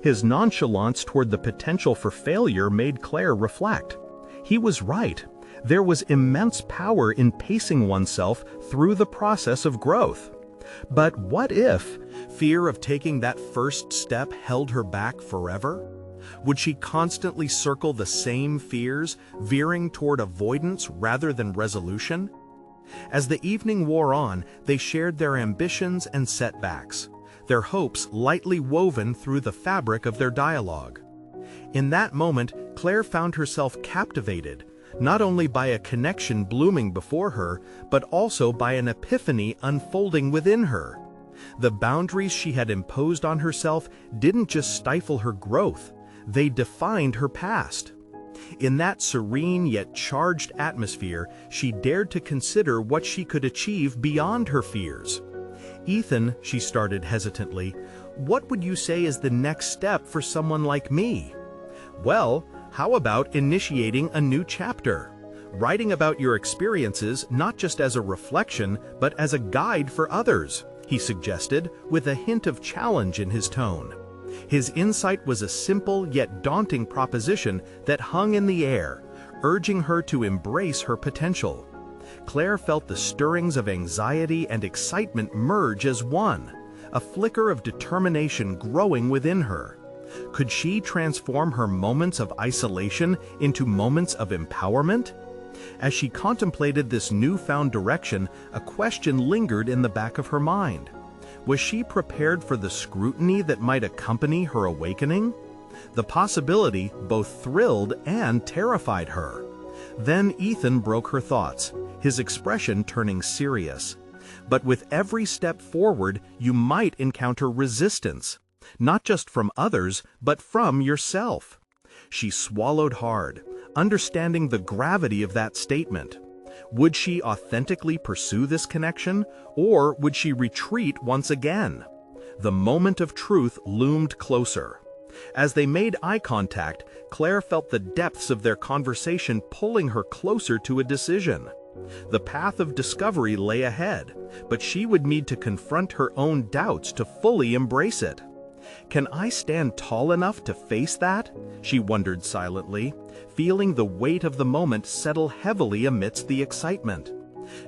His nonchalance toward the potential for failure made Claire reflect. He was right. There was immense power in pacing oneself through the process of growth. But what if fear of taking that first step held her back forever? Would she constantly circle the same fears, veering toward avoidance rather than resolution? As the evening wore on, they shared their ambitions and setbacks, their hopes lightly woven through the fabric of their dialogue. In that moment, Claire found herself captivated, not only by a connection blooming before her, but also by an epiphany unfolding within her. The boundaries she had imposed on herself didn't just stifle her growth, they defined her past. In that serene yet charged atmosphere, she dared to consider what she could achieve beyond her fears. "Ethan," she started hesitantly, "what would you say is the next step for someone like me?" "Well, how about initiating a new chapter? Writing about your experiences not just as a reflection, but as a guide for others," he suggested, with a hint of challenge in his tone. His insight was a simple yet daunting proposition that hung in the air, urging her to embrace her potential. Claire felt the stirrings of anxiety and excitement merge as one, a flicker of determination growing within her. Could she transform her moments of isolation into moments of empowerment? As she contemplated this newfound direction, a question lingered in the back of her mind. Was she prepared for the scrutiny that might accompany her awakening? The possibility both thrilled and terrified her. Then Ethan broke her thoughts, his expression turning serious. "But with every step forward, you might encounter resistance, not just from others, but from yourself." She swallowed hard, understanding the gravity of that statement. Would she authentically pursue this connection, or would she retreat once again? The moment of truth loomed closer. As they made eye contact, Claire felt the depths of their conversation pulling her closer to a decision. The path of discovery lay ahead, but she would need to confront her own doubts to fully embrace it. "Can I stand tall enough to face that?" she wondered silently, feeling the weight of the moment settle heavily amidst the excitement.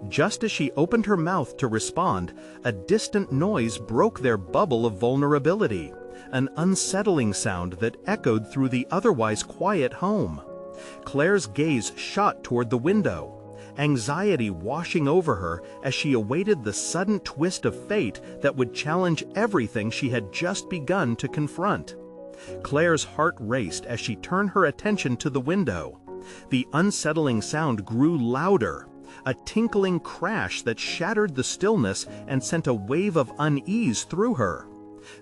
Just as she opened her mouth to respond, a distant noise broke their bubble of vulnerability, an unsettling sound that echoed through the otherwise quiet home. Claire's gaze shot toward the window. anxiety washing over her as she awaited the sudden twist of fate that would challenge everything she had just begun to confront. Claire's heart raced as she turned her attention to the window. The unsettling sound grew louder, a tinkling crash that shattered the stillness and sent a wave of unease through her.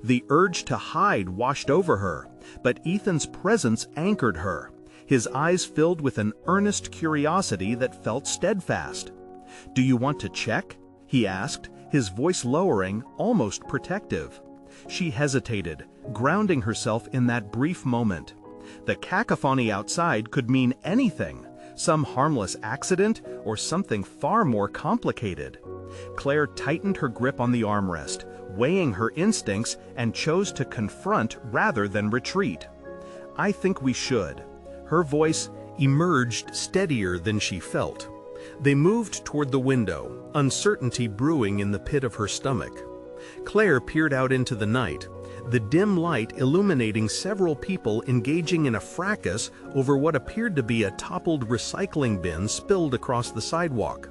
The urge to hide washed over her, but Ethan's presence anchored her, his eyes filled with an earnest curiosity that felt steadfast. "Do you want to check?" he asked, his voice lowering, almost protective. She hesitated, grounding herself in that brief moment. The cacophony outside could mean anything, some harmless accident or something far more complicated. Claire tightened her grip on the armrest, weighing her instincts, and chose to confront rather than retreat. "I think we should." Her voice emerged steadier than she felt. They moved toward the window, uncertainty brewing in the pit of her stomach. Claire peered out into the night, the dim light illuminating several people engaging in a fracas over what appeared to be a toppled recycling bin spilled across the sidewalk.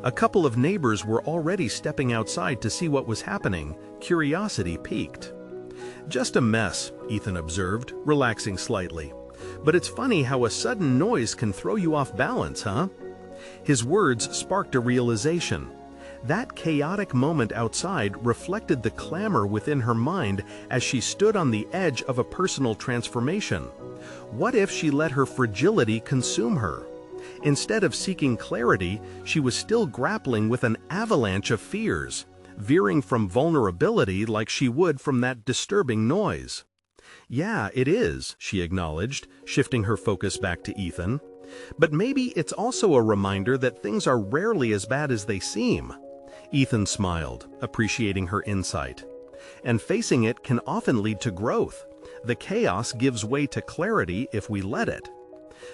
A couple of neighbors were already stepping outside to see what was happening, curiosity piqued. "Just a mess," Ethan observed, relaxing slightly. "But it's funny how a sudden noise can throw you off balance, huh?" His words sparked a realization. That chaotic moment outside reflected the clamor within her mind as she stood on the edge of a personal transformation. What if she let her fragility consume her? Instead of seeking clarity, she was still grappling with an avalanche of fears, veering from vulnerability like she would from that disturbing noise. "Yeah, it is," she acknowledged, shifting her focus back to Ethan. "But maybe it's also a reminder that things are rarely as bad as they seem." Ethan smiled, appreciating her insight. "And facing it can often lead to growth. The chaos gives way to clarity if we let it."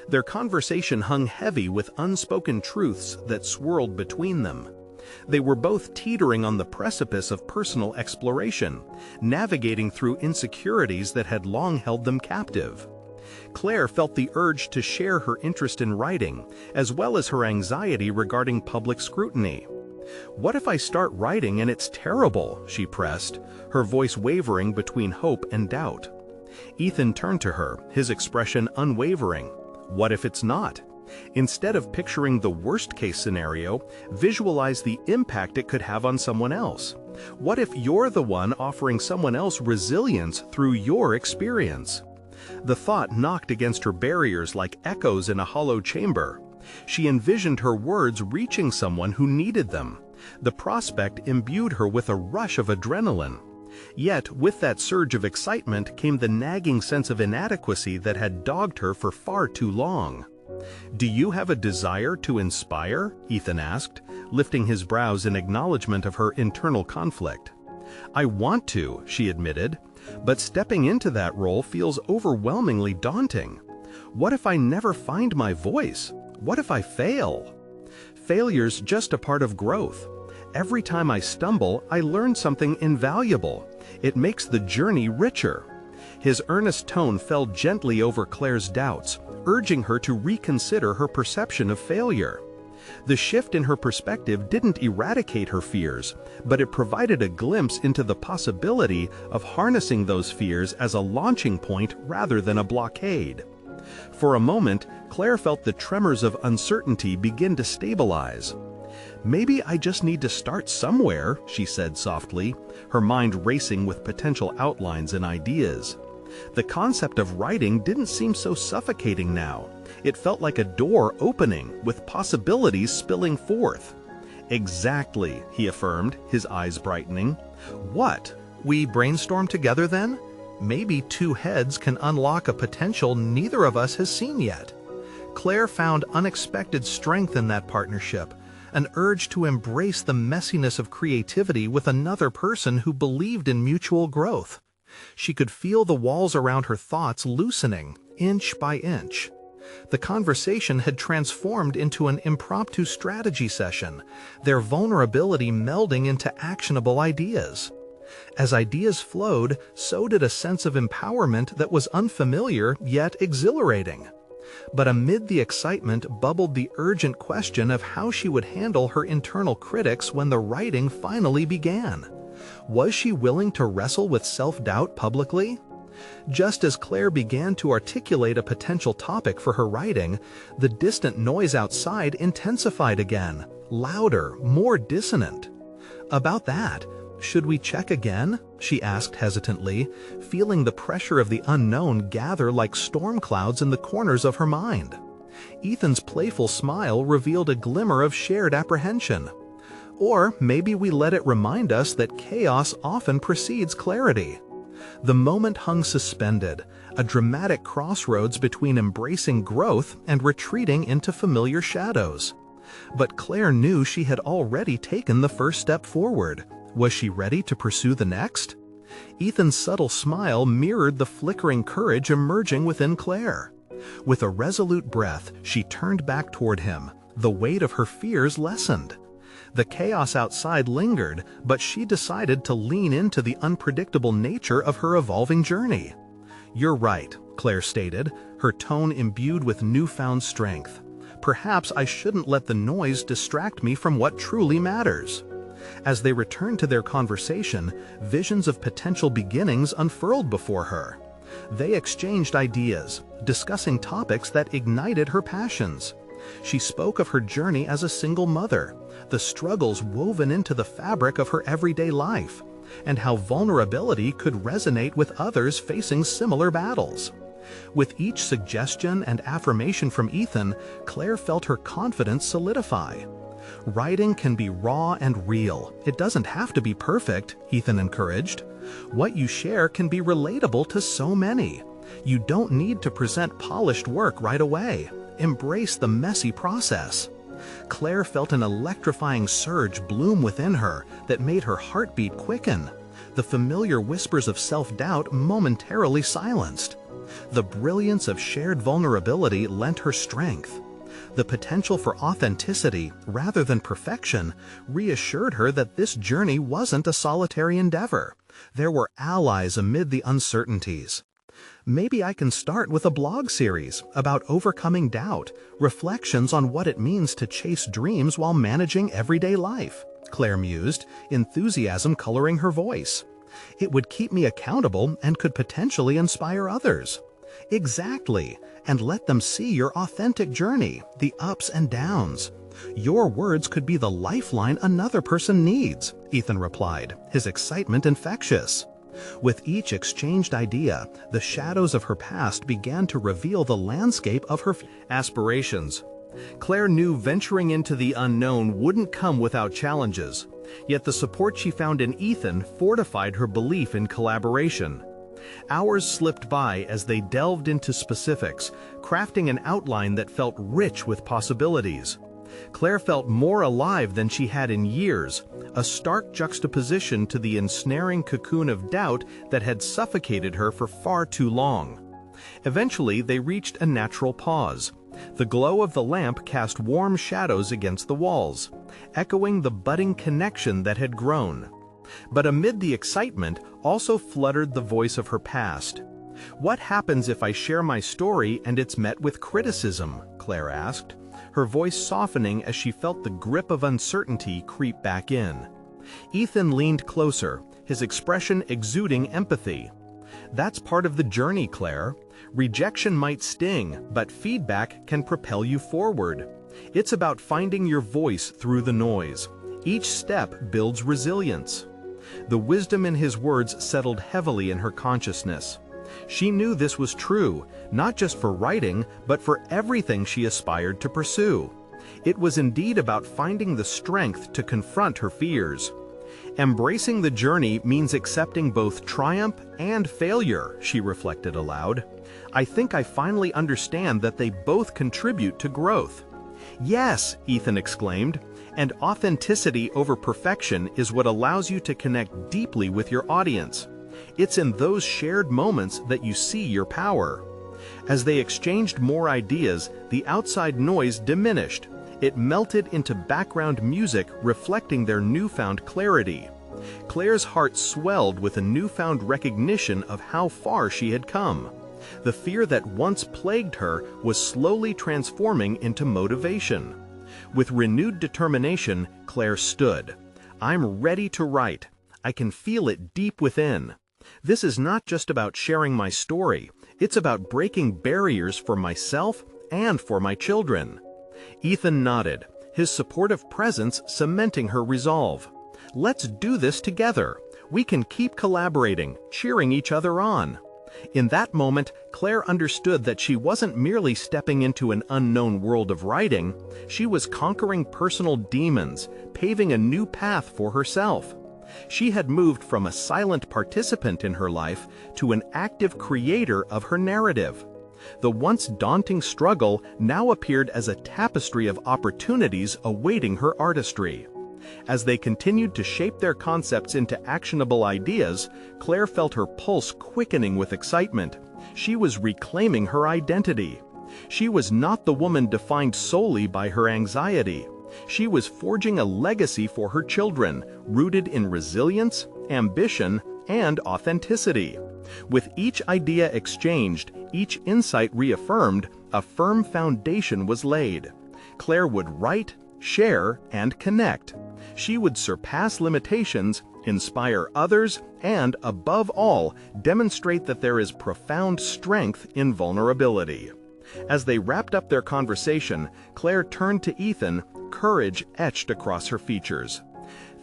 Their conversation hung heavy with unspoken truths that swirled between them. They were both teetering on the precipice of personal exploration, navigating through insecurities that had long held them captive. Claire felt the urge to share her interest in writing, as well as her anxiety regarding public scrutiny. "What if I start writing and it's terrible?" she pressed, her voice wavering between hope and doubt. Ethan turned to her, his expression unwavering. "What if it's not? Instead of picturing the worst-case scenario, visualize the impact it could have on someone else. What if you're the one offering someone else resilience through your experience?" The thought knocked against her barriers like echoes in a hollow chamber. She envisioned her words reaching someone who needed them. The prospect imbued her with a rush of adrenaline. Yet, with that surge of excitement came the nagging sense of inadequacy that had dogged her for far too long. "Do you have a desire to inspire?" Ethan asked, lifting his brows in acknowledgement of her internal conflict. "I want to," she admitted, "but stepping into that role feels overwhelmingly daunting. What if I never find my voice? What if I fail?" "Failure's just a part of growth. Every time I stumble, I learn something invaluable. It makes the journey richer." His earnest tone fell gently over Claire's doubts, urging her to reconsider her perception of failure. The shift in her perspective didn't eradicate her fears, but it provided a glimpse into the possibility of harnessing those fears as a launching point rather than a blockade. For a moment, Claire felt the tremors of uncertainty begin to stabilize. "Maybe I just need to start somewhere," she said softly, her mind racing with potential outlines and ideas. The concept of writing didn't seem so suffocating now. It felt like a door opening, with possibilities spilling forth. "Exactly," he affirmed, his eyes brightening. "What? We brainstorm together then? Maybe two heads can unlock a potential neither of us has seen yet." Claire found unexpected strength in that partnership, an urge to embrace the messiness of creativity with another person who believed in mutual growth. She could feel the walls around her thoughts loosening, inch by inch. The conversation had transformed into an impromptu strategy session, their vulnerability melding into actionable ideas. As ideas flowed, so did a sense of empowerment that was unfamiliar yet exhilarating. But amid the excitement bubbled the urgent question of how she would handle her internal critics when the writing finally began. Was she willing to wrestle with self-doubt publicly? Just as Claire began to articulate a potential topic for her writing, the distant noise outside intensified again, louder, more dissonant. "About that, should we check again?" she asked hesitantly, feeling the pressure of the unknown gather like storm clouds in the corners of her mind. Ethan's playful smile revealed a glimmer of shared apprehension. Or maybe we let it remind us that chaos often precedes clarity. The moment hung suspended, a dramatic crossroads between embracing growth and retreating into familiar shadows. But Claire knew she had already taken the first step forward. Was she ready to pursue the next? Ethan's subtle smile mirrored the flickering courage emerging within Claire. With a resolute breath, she turned back toward him. The weight of her fears lessened. The chaos outside lingered, but she decided to lean into the unpredictable nature of her evolving journey. "You're right," Claire stated, her tone imbued with newfound strength. "Perhaps I shouldn't let the noise distract me from what truly matters." As they returned to their conversation, visions of potential beginnings unfurled before her. They exchanged ideas, discussing topics that ignited her passions. She spoke of her journey as a single mother, the struggles woven into the fabric of her everyday life, and how vulnerability could resonate with others facing similar battles. With each suggestion and affirmation from Ethan, Claire felt her confidence solidify. "Writing can be raw and real. It doesn't have to be perfect," Ethan encouraged. "What you share can be relatable to so many. You don't need to present polished work right away. Embrace the messy process." Claire felt an electrifying surge bloom within her that made her heartbeat quicken. The familiar whispers of self-doubt momentarily silenced. The brilliance of shared vulnerability lent her strength. The potential for authenticity, rather than perfection, reassured her that this journey wasn't a solitary endeavor. There were allies amid the uncertainties. "Maybe I can start with a blog series about overcoming doubt, reflections on what it means to chase dreams while managing everyday life," Claire mused, enthusiasm coloring her voice. "It would keep me accountable and could potentially inspire others." "Exactly, and let them see your authentic journey, the ups and downs. Your words could be the lifeline another person needs," Ethan replied, his excitement infectious. With each exchanged idea, the shadows of her past began to reveal the landscape of her aspirations. Claire knew venturing into the unknown wouldn't come without challenges, yet the support she found in Ethan fortified her belief in collaboration. Hours slipped by as they delved into specifics, crafting an outline that felt rich with possibilities. Claire felt more alive than she had in years, a stark juxtaposition to the ensnaring cocoon of doubt that had suffocated her for far too long. Eventually, they reached a natural pause. The glow of the lamp cast warm shadows against the walls, echoing the budding connection that had grown. But amid the excitement also fluttered the voice of her past. "What happens if I share my story and it's met with criticism?" Claire asked, her voice softening as she felt the grip of uncertainty creep back in. Ethan leaned closer, his expression exuding empathy. "That's part of the journey, Claire. Rejection might sting, but feedback can propel you forward. It's about finding your voice through the noise. Each step builds resilience." The wisdom in his words settled heavily in her consciousness. She knew this was true, not just for writing, but for everything she aspired to pursue. It was indeed about finding the strength to confront her fears. "Embracing the journey means accepting both triumph and failure," she reflected aloud. "I think I finally understand that they both contribute to growth." "Yes," Ethan exclaimed, "and authenticity over perfection is what allows you to connect deeply with your audience. It's in those shared moments that you see your power." As they exchanged more ideas, the outside noise diminished. It melted into background music, reflecting their newfound clarity. Claire's heart swelled with a newfound recognition of how far she had come. The fear that once plagued her was slowly transforming into motivation. With renewed determination, Claire stood. "I'm ready to write. I can feel it deep within. This is not just about sharing my story, it's about breaking barriers for myself and for my children." Ethan nodded, his supportive presence cementing her resolve. "Let's do this together. We can keep collaborating, cheering each other on." In that moment, Claire understood that she wasn't merely stepping into an unknown world of writing, she was conquering personal demons, paving a new path for herself. She had moved from a silent participant in her life to an active creator of her narrative. The once daunting struggle now appeared as a tapestry of opportunities awaiting her artistry. As they continued to shape their concepts into actionable ideas, Claire felt her pulse quickening with excitement. She was reclaiming her identity. She was not the woman defined solely by her anxiety. She was forging a legacy for her children, rooted in resilience, ambition, and authenticity. With each idea exchanged, each insight reaffirmed, a firm foundation was laid. Claire would write, share, and connect. She would surpass limitations, inspire others, and, above all, demonstrate that there is profound strength in vulnerability. As they wrapped up their conversation, Claire turned to Ethan, courage etched across her features.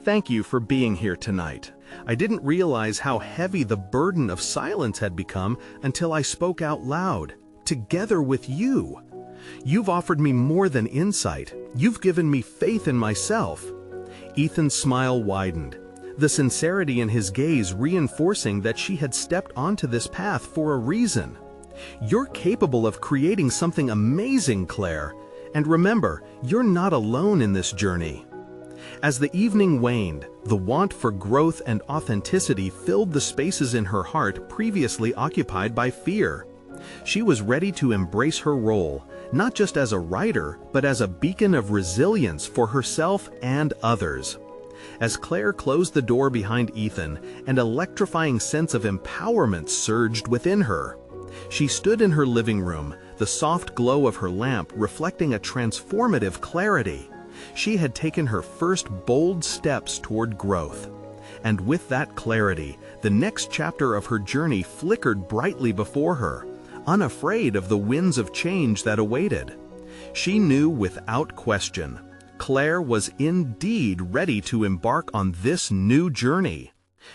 "Thank you for being here tonight. I didn't realize how heavy the burden of silence had become until I spoke out loud, together with you. You've offered me more than insight. You've given me faith in myself." Ethan's smile widened, the sincerity in his gaze reinforcing that she had stepped onto this path for a reason. "You're capable of creating something amazing, Claire. And remember, you're not alone in this journey." As the evening waned, the want for growth and authenticity filled the spaces in her heart previously occupied by fear. She was ready to embrace her role, not just as a writer, but as a beacon of resilience for herself and others. As Claire closed the door behind Ethan, an electrifying sense of empowerment surged within her. She stood in her living room, the soft glow of her lamp reflecting a transformative clarity. She had taken her first bold steps toward growth. And with that clarity, the next chapter of her journey flickered brightly before her, unafraid of the winds of change that awaited. She knew without question, Claire was indeed ready to embark on this new journey.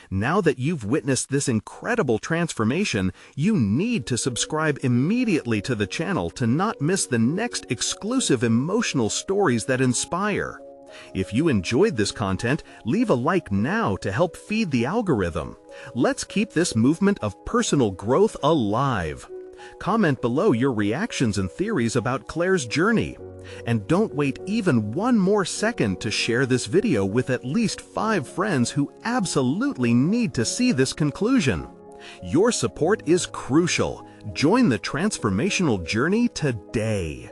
Now that you've witnessed this incredible transformation, you need to subscribe immediately to the channel to not miss the next exclusive emotional stories that inspire. If you enjoyed this content, leave a like now to help feed the algorithm. Let's keep this movement of personal growth alive. Comment below your reactions and theories about Claire's journey. And don't wait even one more second to share this video with at least 5 friends who absolutely need to see this conclusion. Your support is crucial. Join the transformational journey today.